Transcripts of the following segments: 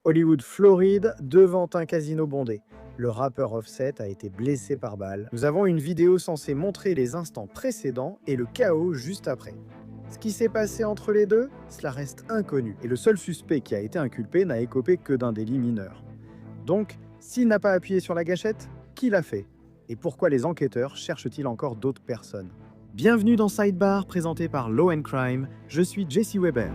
Hollywood, Floride, devant un casino bondé. Le rappeur Offset a été blessé par balle. Nous avons une vidéo censée montrer les instants précédents et le chaos juste après. Ce qui s'est passé entre les deux, cela reste inconnu. Et le seul suspect qui a été inculpé n'a écopé que d'un délit mineur. Donc, s'il n'a pas appuyé sur la gâchette, qui l'a fait? Et pourquoi les enquêteurs cherchent-ils encore d'autres personnes? Bienvenue dans Sidebar, présenté par Law & Crime. Je suis Jesse Weber.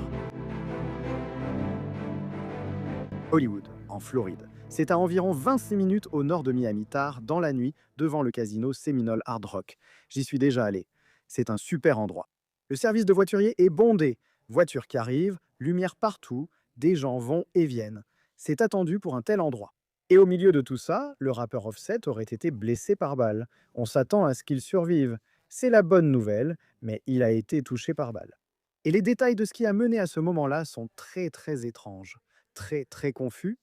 Hollywood, en Floride. C'est à environ 26 minutes au nord de Miami, tard dans la nuit, devant le casino Seminole Hard Rock. J'y suis déjà allé. C'est un super endroit. Le service de voiturier est bondé. Voitures qui arrivent, lumière partout, des gens vont et viennent. C'est attendu pour un tel endroit. Et au milieu de tout ça, le rappeur Offset aurait été blessé par balle. On s'attend à ce qu'il survive. C'est la bonne nouvelle, mais il a été touché par balle. Et les détails de ce qui a mené à ce moment-là sont très étranges. Très confus.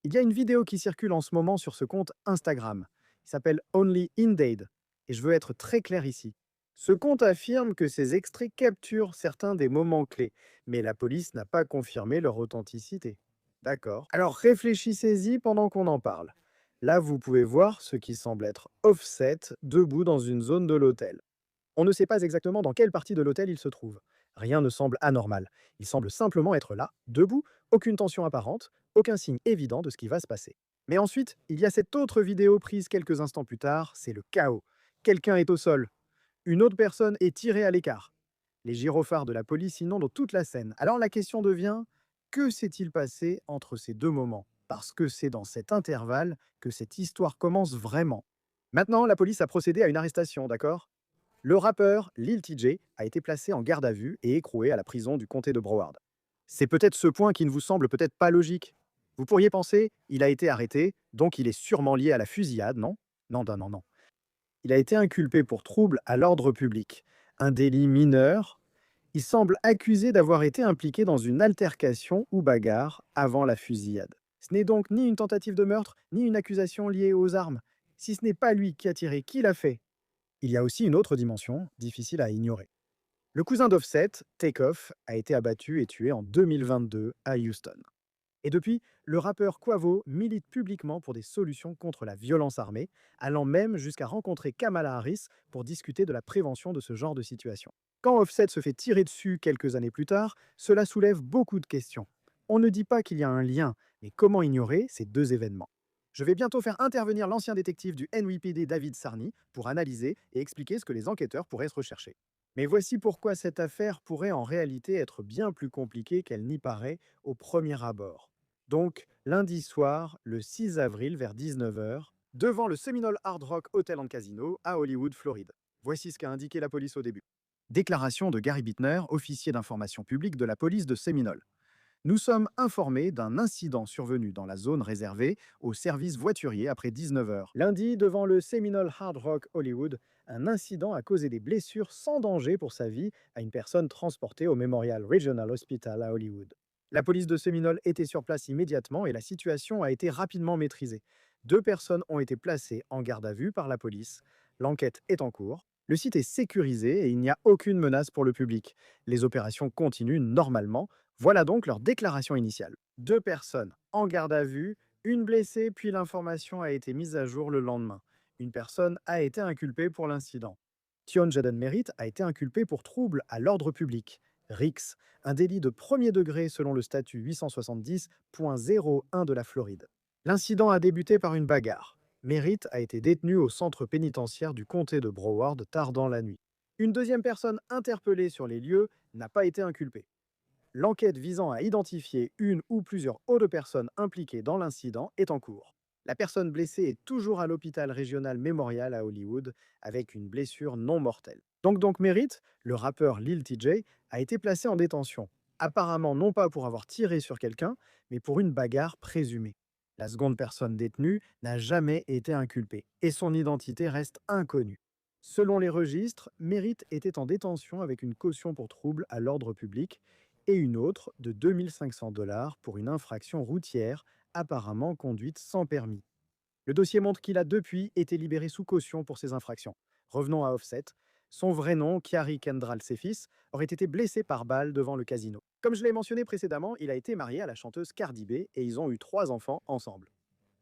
Il y a une vidéo qui circule en ce moment sur ce compte Instagram. Il s'appelle Only Indade. Et je veux être très clair ici. Ce compte affirme que ces extraits capturent certains des moments clés, mais la police n'a pas confirmé leur authenticité. D'accord. Alors réfléchissez-y pendant qu'on en parle. Là, vous pouvez voir ce qui semble être Offset debout dans une zone de l'hôtel. On ne sait pas exactement dans quelle partie de l'hôtel il se trouve. Rien ne semble anormal. Il semble simplement être là, debout, aucune tension apparente, aucun signe évident de ce qui va se passer. Mais ensuite, il y a cette autre vidéo prise quelques instants plus tard, c'est le chaos. Quelqu'un est au sol. Une autre personne est tirée à l'écart. Les gyrophares de la police inondent toute la scène. Alors la question devient, que s'est-il passé entre ces deux moments? Parce que c'est dans cet intervalle que cette histoire commence vraiment. Maintenant, la police a procédé à une arrestation, d'accord? Le rappeur Lil TJ a été placé en garde à vue et écroué à la prison du comté de Broward. C'est peut-être ce point qui ne vous semble peut-être pas logique. Vous pourriez penser, il a été arrêté, donc il est sûrement lié à la fusillade, non? Non. Il a été inculpé pour trouble à l'ordre public, un délit mineur. Il semble accusé d'avoir été impliqué dans une altercation ou bagarre avant la fusillade. Ce n'est donc ni une tentative de meurtre, ni une accusation liée aux armes. Si ce n'est pas lui qui a tiré, qui l'a fait? Il y a aussi une autre dimension, difficile à ignorer. Le cousin d'Offset, Takeoff, a été abattu et tué en 2022 à Houston. Et depuis, le rappeur Quavo milite publiquement pour des solutions contre la violence armée, allant même jusqu'à rencontrer Kamala Harris pour discuter de la prévention de ce genre de situation. Quand Offset se fait tirer dessus quelques années plus tard, cela soulève beaucoup de questions. On ne dit pas qu'il y a un lien, mais comment ignorer ces deux événements? Je vais bientôt faire intervenir l'ancien détective du NYPD David Sarny pour analyser et expliquer ce que les enquêteurs pourraient se rechercher. Mais voici pourquoi cette affaire pourrait en réalité être bien plus compliquée qu'elle n'y paraît au premier abord. Donc, lundi soir, le 6 avril vers 19 h, devant le Seminole Hard Rock Hotel and Casino à Hollywood, Floride. Voici ce qu'a indiqué la police au début. Déclaration de Gary Bittner, officier d'information publique de la police de Seminole. Nous sommes informés d'un incident survenu dans la zone réservée aux services voituriers après 19 h. Lundi, devant le Seminole Hard Rock Hollywood, un incident a causé des blessures sans danger pour sa vie à une personne transportée au Memorial Regional Hospital à Hollywood. La police de Seminole était sur place immédiatement et la situation a été rapidement maîtrisée. 2 personnes ont été placées en garde à vue par la police. L'enquête est en cours. Le site est sécurisé et il n'y a aucune menace pour le public. Les opérations continuent normalement. Voilà donc leur déclaration initiale. 2 personnes en garde à vue, une blessée, puis l'information a été mise à jour le lendemain. Une personne a été inculpée pour l'incident. Tion Jaden Merritt a été inculpé pour trouble à l'ordre public. RICS, un délit de premier degré selon le statut 870.01 de la Floride. L'incident a débuté par une bagarre. Merritt a été détenu au centre pénitentiaire du comté de Broward tard dans la nuit. Une deuxième personne interpellée sur les lieux n'a pas été inculpée. L'enquête visant à identifier une ou plusieurs autres personnes impliquées dans l'incident est en cours. La personne blessée est toujours à l'hôpital régional Memorial à Hollywood avec une blessure non mortelle. Donc Merritt, le rappeur Lil TJ, a été placé en détention. Apparemment non pas pour avoir tiré sur quelqu'un, mais pour une bagarre présumée. La seconde personne détenue n'a jamais été inculpée et son identité reste inconnue. Selon les registres, Merritt était en détention avec une caution pour trouble à l'ordre public et une autre de 2 500 $ pour une infraction routière apparemment conduite sans permis. Le dossier montre qu'il a depuis été libéré sous caution pour ces infractions. Revenons à Offset. Son vrai nom, Kiari Kendral Cephis, aurait été blessé par balle devant le casino. Comme je l'ai mentionné précédemment, il a été marié à la chanteuse Cardi B et ils ont eu 3 enfants ensemble.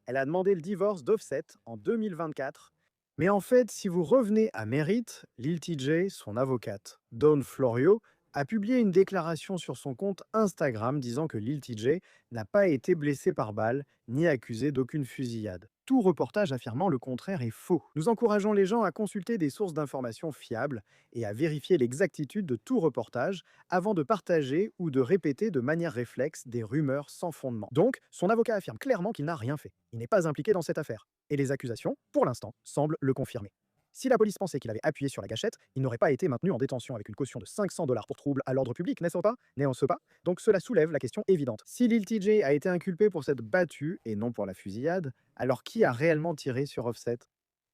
Elle a demandé le divorce d'Offset en 2024. Mais en fait, si vous revenez à Merit, Lil TJ, son avocate, Dawn Florio, a publié une déclaration sur son compte Instagram disant que Lil TJ n'a pas été blessé par balle ni accusé d'aucune fusillade. Tout reportage affirmant le contraire est faux. Nous encourageons les gens à consulter des sources d'informations fiables et à vérifier l'exactitude de tout reportage avant de partager ou de répéter de manière réflexe des rumeurs sans fondement. Donc, son avocat affirme clairement qu'il n'a rien fait. Il n'est pas impliqué dans cette affaire. Et les accusations, pour l'instant, semblent le confirmer. Si la police pensait qu'il avait appuyé sur la gâchette, il n'aurait pas été maintenu en détention avec une caution de 500 dollars pour trouble à l'ordre public, n'est-ce pas? N'est-ce pas? Donc cela soulève la question évidente. Si Lil TJ a été inculpé pour cette battue et non pour la fusillade, alors qui a réellement tiré sur Offset?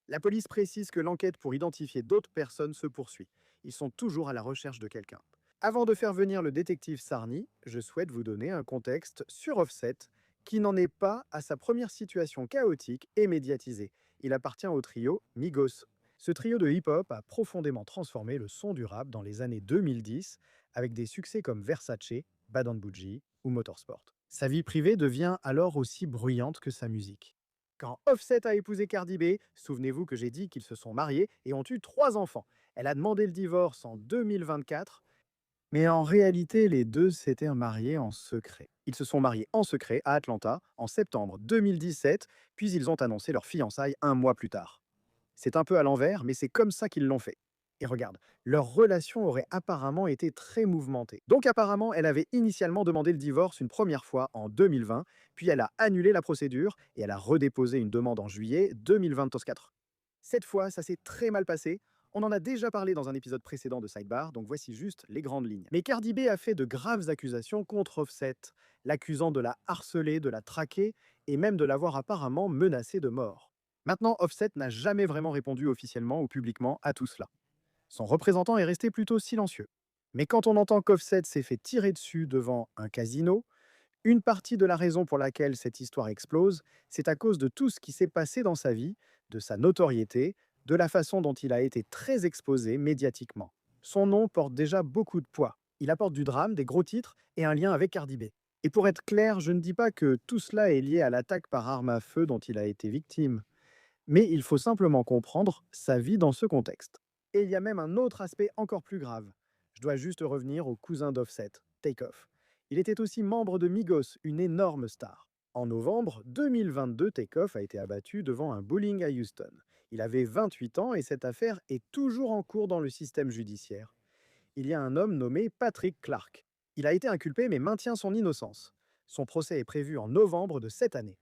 La police précise que l'enquête pour identifier d'autres personnes se poursuit. Ils sont toujours à la recherche de quelqu'un. Avant de faire venir le détective Sarni, je souhaite vous donner un contexte sur Offset qui n'en est pas à sa première situation chaotique et médiatisée. Il appartient au trio Migos. Ce trio de hip-hop a profondément transformé le son du rap dans les années 2010 avec des succès comme Versace, Bad and Bougie ou Motorsport. Sa vie privée devient alors aussi bruyante que sa musique. Quand Offset a épousé Cardi B, souvenez-vous que j'ai dit qu'ils se sont mariés et ont eu 3 enfants. Elle a demandé le divorce en 2024, mais en réalité, les deux s'étaient mariés en secret. Ils se sont mariés en secret à Atlanta en septembre 2017, puis ils ont annoncé leur fiançailles un mois plus tard. C'est un peu à l'envers, mais c'est comme ça qu'ils l'ont fait. Et regarde, leur relation aurait apparemment été très mouvementée. Donc apparemment, elle avait initialement demandé le divorce une première fois en 2020, puis elle a annulé la procédure et elle a redéposé une demande en juillet 2024. Cette fois, ça s'est très mal passé. On en a déjà parlé dans un épisode précédent de Sidebar, donc voici juste les grandes lignes. Mais Cardi B a fait de graves accusations contre Offset, l'accusant de la harceler, de la traquer et même de l'avoir apparemment menacée de mort. Maintenant, Offset n'a jamais vraiment répondu officiellement ou publiquement à tout cela. Son représentant est resté plutôt silencieux. Mais quand on entend qu'Offset s'est fait tirer dessus devant un casino, une partie de la raison pour laquelle cette histoire explose, c'est à cause de tout ce qui s'est passé dans sa vie, de sa notoriété, de la façon dont il a été très exposé médiatiquement. Son nom porte déjà beaucoup de poids. Il apporte du drame, des gros titres et un lien avec Cardi B. Et pour être clair, je ne dis pas que tout cela est lié à l'attaque par arme à feu dont il a été victime, mais il faut simplement comprendre sa vie dans ce contexte. Et il y a même un autre aspect encore plus grave. Je dois juste revenir au cousin d'Offset, Takeoff. Il était aussi membre de Migos, une énorme star. En novembre 2022, Takeoff a été abattu devant un bowling à Houston. Il avait 28 ans et cette affaire est toujours en cours dans le système judiciaire. Il y a un homme nommé Patrick Clark. Il a été inculpé mais maintient son innocence. Son procès est prévu en novembre de cette année.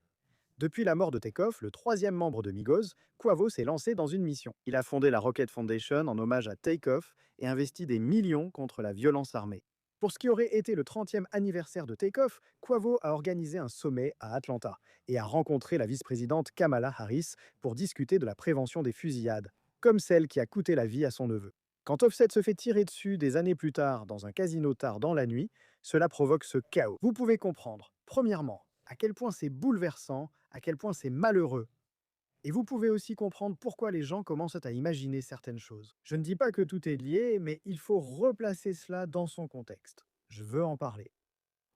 Depuis la mort de Takeoff, le troisième membre de Migos, Quavo s'est lancé dans une mission. Il a fondé la Rocket Foundation en hommage à Takeoff et investi des millions contre la violence armée. Pour ce qui aurait été le 30e anniversaire de Takeoff, Quavo a organisé un sommet à Atlanta et a rencontré la vice-présidente Kamala Harris pour discuter de la prévention des fusillades, comme celle qui a coûté la vie à son neveu. Quand Offset se fait tirer dessus des années plus tard dans un casino tard dans la nuit, cela provoque ce chaos. Vous pouvez comprendre, premièrement, à quel point c'est bouleversant, à quel point c'est malheureux. Et vous pouvez aussi comprendre pourquoi les gens commencent à imaginer certaines choses. Je ne dis pas que tout est lié, mais il faut replacer cela dans son contexte. Je veux en parler.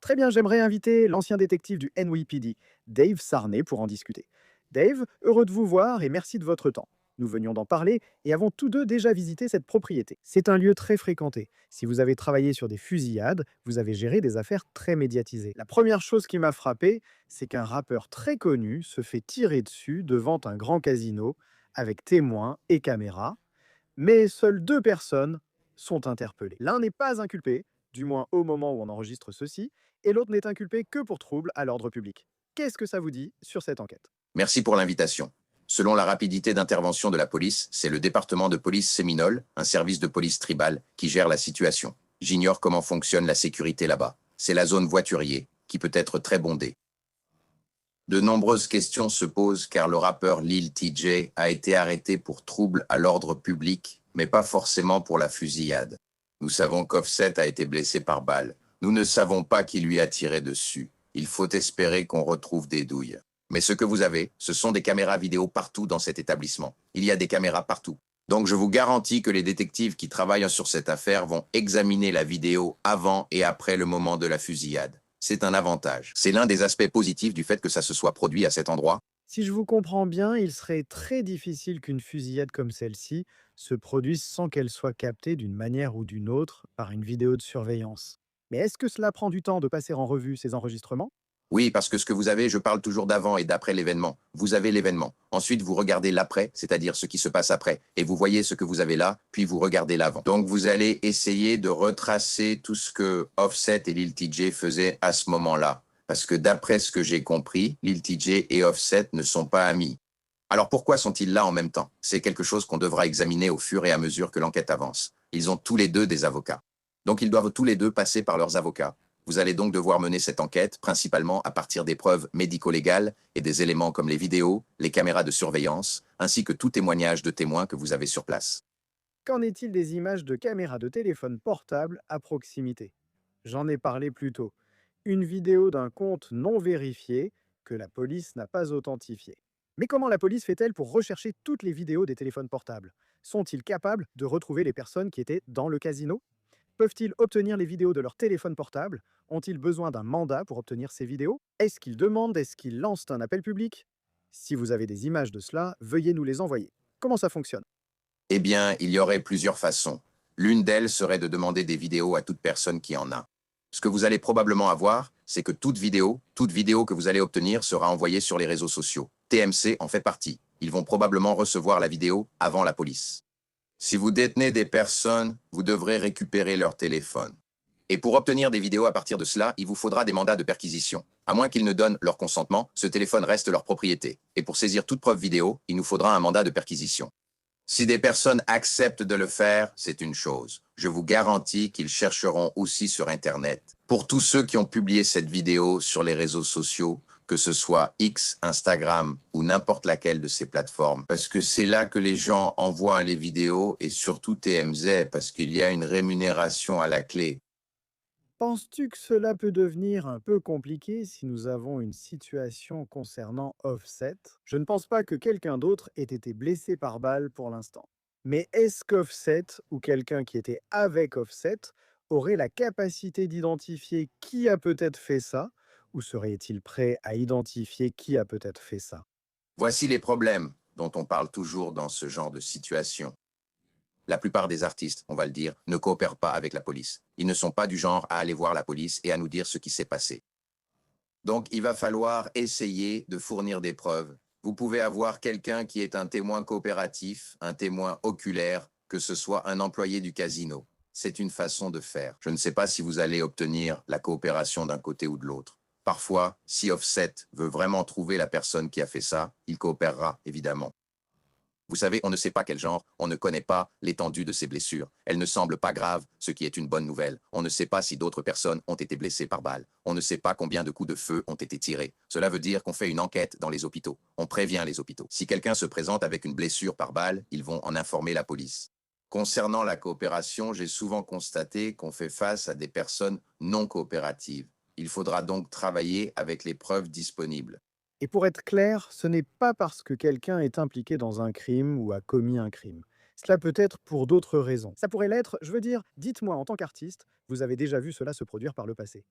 Très bien, j'aimerais inviter l'ancien détective du NYPD, Dave Sarney, pour en discuter. Dave, heureux de vous voir et merci de votre temps. Nous venions d'en parler et avons tous deux déjà visité cette propriété. C'est un lieu très fréquenté. Si vous avez travaillé sur des fusillades, vous avez géré des affaires très médiatisées. La première chose qui m'a frappé, c'est qu'un rappeur très connu se fait tirer dessus devant un grand casino avec témoins et caméras, mais seules 2 personnes sont interpellées. L'un n'est pas inculpé, du moins au moment où on enregistre ceci, et l'autre n'est inculpé que pour trouble à l'ordre public. Qu'est-ce que ça vous dit sur cette enquête? Merci pour l'invitation. Selon la rapidité d'intervention de la police, c'est le département de police Séminole, un service de police tribal, qui gère la situation. J'ignore comment fonctionne la sécurité là-bas. C'est la zone voiturier, qui peut être très bondée. De nombreuses questions se posent car le rappeur Lil TJ a été arrêté pour trouble à l'ordre public, mais pas forcément pour la fusillade. Nous savons qu'Offset a été blessé par balle. Nous ne savons pas qui lui a tiré dessus. Il faut espérer qu'on retrouve des douilles. Mais ce que vous avez, ce sont des caméras vidéo partout dans cet établissement. Il y a des caméras partout. Donc je vous garantis que les détectives qui travaillent sur cette affaire vont examiner la vidéo avant et après le moment de la fusillade. C'est un avantage. C'est l'un des aspects positifs du fait que ça se soit produit à cet endroit. Si je vous comprends bien, il serait très difficile qu'une fusillade comme celle-ci se produise sans qu'elle soit captée d'une manière ou d'une autre par une vidéo de surveillance. Mais est-ce que cela prend du temps de passer en revue ces enregistrements? Oui, parce que ce que vous avez, je parle toujours d'avant et d'après l'événement. Vous avez l'événement. Ensuite, vous regardez l'après, c'est-à-dire ce qui se passe après. Et vous voyez ce que vous avez là, puis vous regardez l'avant. Donc, vous allez essayer de retracer tout ce que Offset et Lil TJ faisaient à ce moment-là. Parce que d'après ce que j'ai compris, Lil TJ et Offset ne sont pas amis. Alors pourquoi sont-ils là en même temps? C'est quelque chose qu'on devra examiner au fur et à mesure que l'enquête avance. Ils ont tous les deux des avocats. Donc ils doivent tous les deux passer par leurs avocats. Vous allez donc devoir mener cette enquête principalement à partir des preuves médico-légales et des éléments comme les vidéos, les caméras de surveillance, ainsi que tout témoignage de témoins que vous avez sur place. Qu'en est-il des images de caméras de téléphone portable à proximité? J'en ai parlé plus tôt. Une vidéo d'un compte non vérifié que la police n'a pas authentifié. Mais comment la police fait-elle pour rechercher toutes les vidéos des téléphones portables? Sont-ils capables de retrouver les personnes qui étaient dans le casino? Peuvent-ils obtenir les vidéos de leur téléphone portable? Ont-ils besoin d'un mandat pour obtenir ces vidéos? Est-ce qu'ils lancent un appel public? Si vous avez des images de cela, veuillez nous les envoyer. Comment ça fonctionne? Eh bien, il y aurait plusieurs façons. L'une d'elles serait de demander des vidéos à toute personne qui en a. Ce que vous allez probablement avoir, c'est que toute vidéo que vous allez obtenir sera envoyée sur les réseaux sociaux. TMC en fait partie. Ils vont probablement recevoir la vidéo avant la police. Si vous détenez des personnes, vous devrez récupérer leur téléphone. Et pour obtenir des vidéos à partir de cela, il vous faudra des mandats de perquisition. À moins qu'ils ne donnent leur consentement, ce téléphone reste leur propriété. Et pour saisir toute preuve vidéo, il nous faudra un mandat de perquisition. Si des personnes acceptent de le faire, c'est une chose. Je vous garantis qu'ils chercheront aussi sur Internet. Pour tous ceux qui ont publié cette vidéo sur les réseaux sociaux, que ce soit X, Instagram ou n'importe laquelle de ces plateformes, parce que c'est là que les gens envoient les vidéos et surtout TMZ, parce qu'il y a une rémunération à la clé. Penses-tu que cela peut devenir un peu compliqué si nous avons une situation concernant Offset? Je ne pense pas que quelqu'un d'autre ait été blessé par balle pour l'instant. Mais est-ce qu'Offset ou quelqu'un qui était avec Offset aurait la capacité d'identifier qui a peut-être fait ça? Ou serait-il prêt à identifier qui a peut-être fait ça? Voici les problèmes dont on parle toujours dans ce genre de situation. La plupart des artistes, on va le dire, ne coopèrent pas avec la police. Ils ne sont pas du genre à aller voir la police et à nous dire ce qui s'est passé. Donc, il va falloir essayer de fournir des preuves. Vous pouvez avoir quelqu'un qui est un témoin coopératif, un témoin oculaire, que ce soit un employé du casino. C'est une façon de faire. Je ne sais pas si vous allez obtenir la coopération d'un côté ou de l'autre. Parfois, si Offset veut vraiment trouver la personne qui a fait ça, il coopérera, évidemment. Vous savez, on ne sait pas quel genre, on ne connaît pas l'étendue de ses blessures. Elles ne semblent pas graves, ce qui est une bonne nouvelle. On ne sait pas si d'autres personnes ont été blessées par balle. On ne sait pas combien de coups de feu ont été tirés. Cela veut dire qu'on fait une enquête dans les hôpitaux. On prévient les hôpitaux. Si quelqu'un se présente avec une blessure par balle, ils vont en informer la police. Concernant la coopération, j'ai souvent constaté qu'on fait face à des personnes non coopératives. Il faudra donc travailler avec les preuves disponibles. Et pour être clair, ce n'est pas parce que quelqu'un est impliqué dans un crime ou a commis un crime. Cela peut être pour d'autres raisons. Ça pourrait l'être, je veux dire, dites-moi en tant qu'artiste, vous avez déjà vu cela se produire par le passé.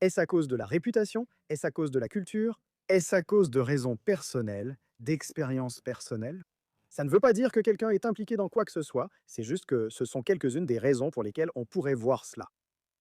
Est-ce à cause de la réputation? Est-ce à cause de la culture? Est-ce à cause de raisons personnelles, d'expériences personnelles? Ça ne veut pas dire que quelqu'un est impliqué dans quoi que ce soit, c'est juste que ce sont quelques-unes des raisons pour lesquelles on pourrait voir cela.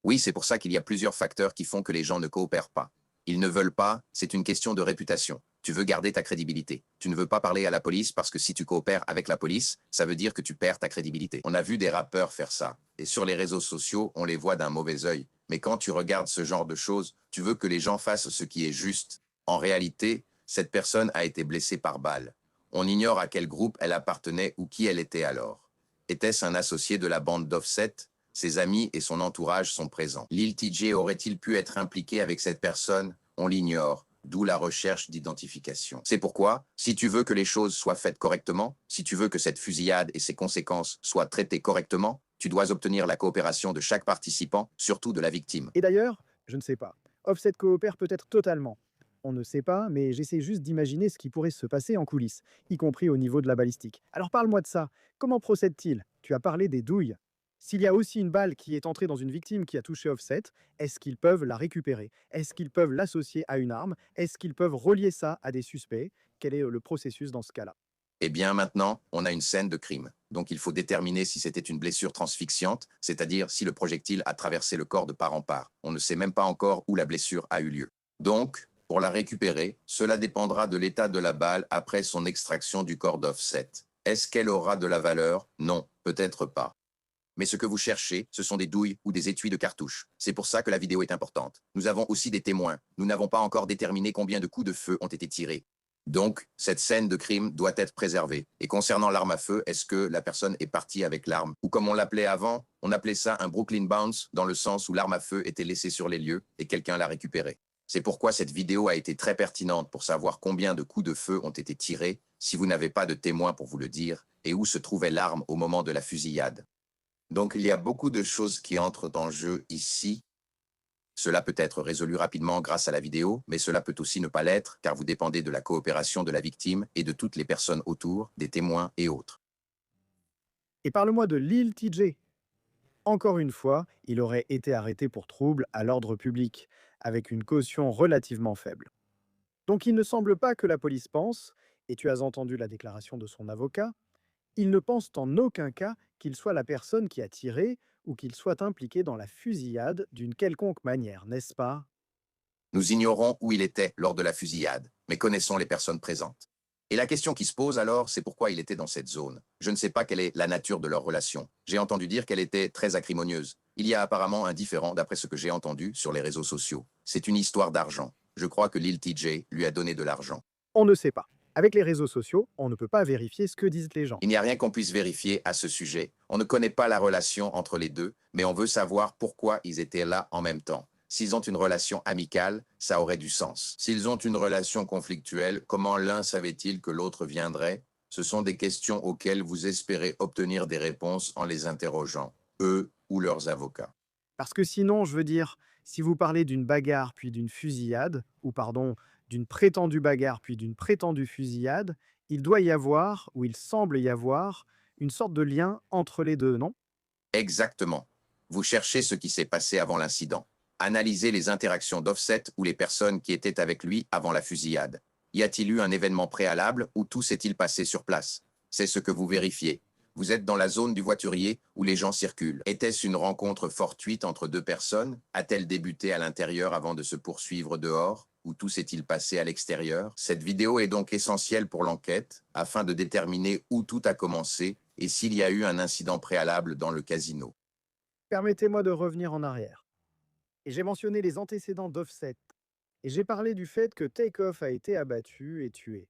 Oui, c'est pour ça qu'il y a plusieurs facteurs qui font que les gens ne coopèrent pas. Ils ne veulent pas, c'est une question de réputation. Tu veux garder ta crédibilité. Tu ne veux pas parler à la police parce que si tu coopères avec la police, ça veut dire que tu perds ta crédibilité. On a vu des rappeurs faire ça. Et sur les réseaux sociaux, on les voit d'un mauvais œil. Mais quand tu regardes ce genre de choses, tu veux que les gens fassent ce qui est juste. En réalité, cette personne a été blessée par balle. On ignore à quel groupe elle appartenait ou qui elle était alors. Était-ce un associé de la bande d'Offset? Ses amis et son entourage sont présents. Lil TJ aurait-il pu être impliqué avec cette personne? On l'ignore, d'où la recherche d'identification. C'est pourquoi, si tu veux que les choses soient faites correctement, si tu veux que cette fusillade et ses conséquences soient traitées correctement, tu dois obtenir la coopération de chaque participant, surtout de la victime. Et d'ailleurs, je ne sais pas, Offset coopère peut-être totalement. On ne sait pas, mais j'essaie juste d'imaginer ce qui pourrait se passer en coulisses, y compris au niveau de la balistique. Alors parle-moi de ça. Comment procède-t-il? Tu as parlé des douilles. S'il y a aussi une balle qui est entrée dans une victime qui a touché Offset, est-ce qu'ils peuvent la récupérer? Est-ce qu'ils peuvent l'associer à une arme? Est-ce qu'ils peuvent relier ça à des suspects? Quel est le processus dans ce cas-là? Eh bien, maintenant, on a une scène de crime. Donc, il faut déterminer si c'était une blessure transfixiante, c'est-à-dire si le projectile a traversé le corps de part en part. On ne sait même pas encore où la blessure a eu lieu. Donc, pour la récupérer, cela dépendra de l'état de la balle après son extraction du corps d'Offset. Est-ce qu'elle aura de la valeur? Non, peut-être pas. Mais ce que vous cherchez, ce sont des douilles ou des étuis de cartouches. C'est pour ça que la vidéo est importante. Nous avons aussi des témoins. Nous n'avons pas encore déterminé combien de coups de feu ont été tirés. Donc, cette scène de crime doit être préservée. Et concernant l'arme à feu, est-ce que la personne est partie avec l'arme? Ou comme on l'appelait avant, on appelait ça un Brooklyn Bounce, dans le sens où l'arme à feu était laissée sur les lieux et quelqu'un l'a récupérée. C'est pourquoi cette vidéo a été très pertinente pour savoir combien de coups de feu ont été tirés, si vous n'avez pas de témoin pour vous le dire, et où se trouvait l'arme au moment de la fusillade. Donc, il y a beaucoup de choses qui entrent en jeu ici. Cela peut être résolu rapidement grâce à la vidéo, mais cela peut aussi ne pas l'être, car vous dépendez de la coopération de la victime et de toutes les personnes autour, des témoins et autres. Et parle-moi de Lil TJ. Encore une fois, il aurait été arrêté pour trouble à l'ordre public, avec une caution relativement faible. Donc il ne semble pas que la police pense, et tu as entendu la déclaration de son avocat, ils ne pensent en aucun cas qu'il soit la personne qui a tiré ou qu'il soit impliqué dans la fusillade d'une quelconque manière, n'est-ce pas? Nous ignorons où il était lors de la fusillade, mais connaissons les personnes présentes. Et la question qui se pose alors, c'est pourquoi il était dans cette zone. Je ne sais pas quelle est la nature de leur relation. J'ai entendu dire qu'elle était très acrimonieuse. Il y a apparemment un différend d'après ce que j'ai entendu sur les réseaux sociaux. C'est une histoire d'argent. Je crois que Lil TJ lui a donné de l'argent. On ne sait pas. Avec les réseaux sociaux, on ne peut pas vérifier ce que disent les gens. Il n'y a rien qu'on puisse vérifier à ce sujet. On ne connaît pas la relation entre les deux, mais on veut savoir pourquoi ils étaient là en même temps. S'ils ont une relation amicale, ça aurait du sens. S'ils ont une relation conflictuelle, comment l'un savait-il que l'autre viendrait? Ce sont des questions auxquelles vous espérez obtenir des réponses en les interrogeant, eux ou leurs avocats. Parce que sinon, je veux dire, si vous parlez d'une bagarre puis d'une fusillade, ou pardon, d'une prétendue bagarre puis d'une prétendue fusillade, il doit y avoir, ou il semble y avoir, une sorte de lien entre les deux, non? Exactement. Vous cherchez ce qui s'est passé avant l'incident. Analysez les interactions d'Offset ou les personnes qui étaient avec lui avant la fusillade. Y a-t-il eu un événement préalable ou tout s'est-il passé sur place? C'est ce que vous vérifiez. Vous êtes dans la zone du voiturier où les gens circulent. Était-ce une rencontre fortuite entre deux personnes? A-t-elle débuté à l'intérieur avant de se poursuivre dehors? Ou tout s'est-il passé à l'extérieur? Cette vidéo est donc essentielle pour l'enquête afin de déterminer où tout a commencé et s'il y a eu un incident préalable dans le casino. Permettez-moi de revenir en arrière. Et j'ai mentionné les antécédents d'Offset. Et j'ai parlé du fait que Takeoff a été abattu et tué.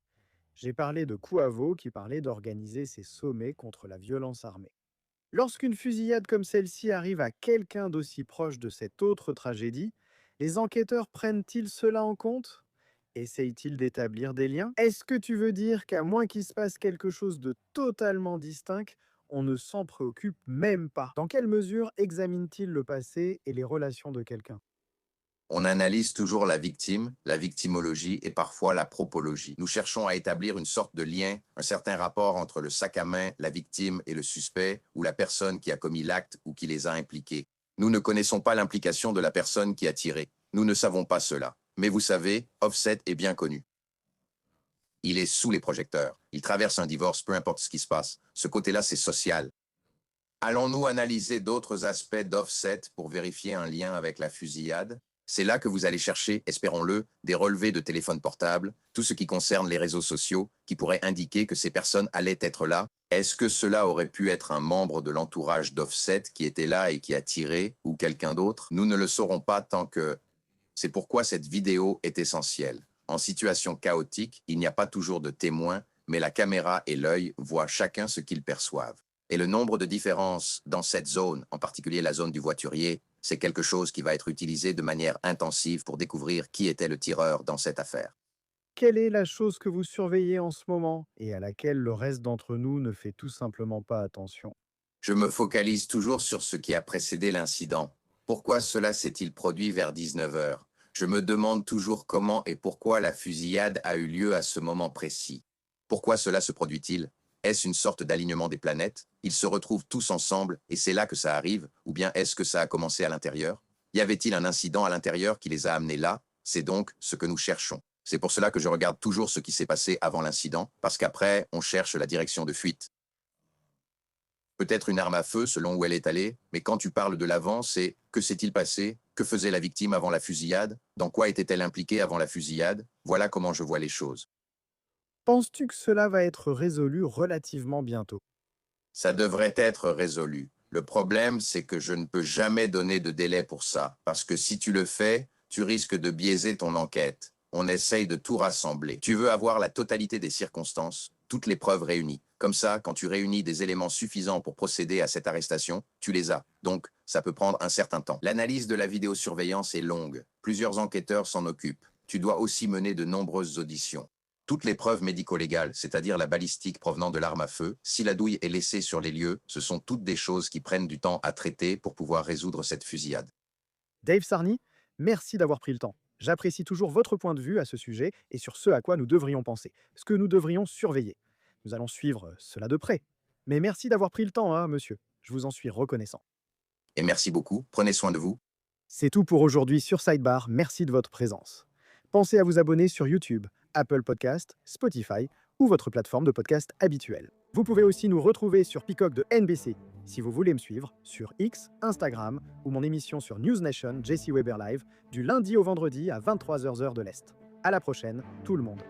J'ai parlé de Kouavo qui parlait d'organiser ses sommets contre la violence armée. Lorsqu'une fusillade comme celle-ci arrive à quelqu'un d'aussi proche de cette autre tragédie, les enquêteurs prennent-ils cela en compte? Essayent-ils d'établir des liens? Est-ce que tu veux dire qu'à moins qu'il se passe quelque chose de totalement distinct, on ne s'en préoccupe même pas? Dans quelle mesure examine-t-il le passé et les relations de quelqu'un? On analyse toujours la victimologie et parfois la propologie. Nous cherchons à établir une sorte de lien, un certain rapport entre le sac à main, la victime et le suspect, ou la personne qui a commis l'acte ou qui les a impliqués. Nous ne connaissons pas l'implication de la personne qui a tiré. Nous ne savons pas cela. Mais vous savez, Offset est bien connu. Il est sous les projecteurs. Il traverse un divorce, peu importe ce qui se passe. Ce côté-là, c'est social. Allons-nous analyser d'autres aspects d'Offset pour vérifier un lien avec la fusillade? C'est là que vous allez chercher, espérons-le, des relevés de téléphone portable, tout ce qui concerne les réseaux sociaux, qui pourraient indiquer que ces personnes allaient être là. Est-ce que cela aurait pu être un membre de l'entourage d'Offset qui était là et qui a tiré, ou quelqu'un d'autre? Nous ne le saurons pas tant que... C'est pourquoi cette vidéo est essentielle. En situation chaotique, il n'y a pas toujours de témoins, mais la caméra et l'œil voient chacun ce qu'ils perçoivent. Et le nombre de différences dans cette zone, en particulier la zone du voiturier, c'est quelque chose qui va être utilisé de manière intensive pour découvrir qui était le tireur dans cette affaire. Quelle est la chose que vous surveillez en ce moment et à laquelle le reste d'entre nous ne fait tout simplement pas attention? Je me focalise toujours sur ce qui a précédé l'incident. Pourquoi cela s'est-il produit vers 19 heures? Je me demande toujours comment et pourquoi la fusillade a eu lieu à ce moment précis. Pourquoi cela se produit-il? Est-ce une sorte d'alignement des planètes? Ils se retrouvent tous ensemble et c'est là que ça arrive? Ou bien est-ce que ça a commencé à l'intérieur? Y avait-il un incident à l'intérieur qui les a amenés là? C'est donc ce que nous cherchons. C'est pour cela que je regarde toujours ce qui s'est passé avant l'incident, parce qu'après, on cherche la direction de fuite. Peut-être une arme à feu selon où elle est allée, mais quand tu parles de l'avant, c'est que s'est-il passé? Que faisait la victime avant la fusillade? Dans quoi était-elle impliquée avant la fusillade? Voilà comment je vois les choses. Penses-tu que cela va être résolu relativement bientôt? Ça devrait être résolu. Le problème, c'est que je ne peux jamais donner de délai pour ça, parce que si tu le fais, tu risques de biaiser ton enquête. On essaye de tout rassembler. Tu veux avoir la totalité des circonstances, toutes les preuves réunies. Comme ça, quand tu réunis des éléments suffisants pour procéder à cette arrestation, tu les as. Donc, ça peut prendre un certain temps. L'analyse de la vidéosurveillance est longue. Plusieurs enquêteurs s'en occupent. Tu dois aussi mener de nombreuses auditions. Toutes les preuves médico-légales, c'est-à-dire la balistique provenant de l'arme à feu, si la douille est laissée sur les lieux, ce sont toutes des choses qui prennent du temps à traiter pour pouvoir résoudre cette fusillade. Dave Sarny, merci d'avoir pris le temps. J'apprécie toujours votre point de vue à ce sujet et sur ce à quoi nous devrions penser, ce que nous devrions surveiller. Nous allons suivre cela de près. Mais merci d'avoir pris le temps, hein, monsieur. Je vous en suis reconnaissant. Et merci beaucoup, prenez soin de vous. C'est tout pour aujourd'hui sur Sidebar. Merci de votre présence. Pensez à vous abonner sur YouTube, Apple Podcast, Spotify ou votre plateforme de podcast habituelle. Vous pouvez aussi nous retrouver sur Peacock de NBC si vous voulez me suivre sur X, Instagram ou mon émission sur News Nation Jesse Weber Live du lundi au vendredi à 23h heure de l'Est. À la prochaine, tout le monde.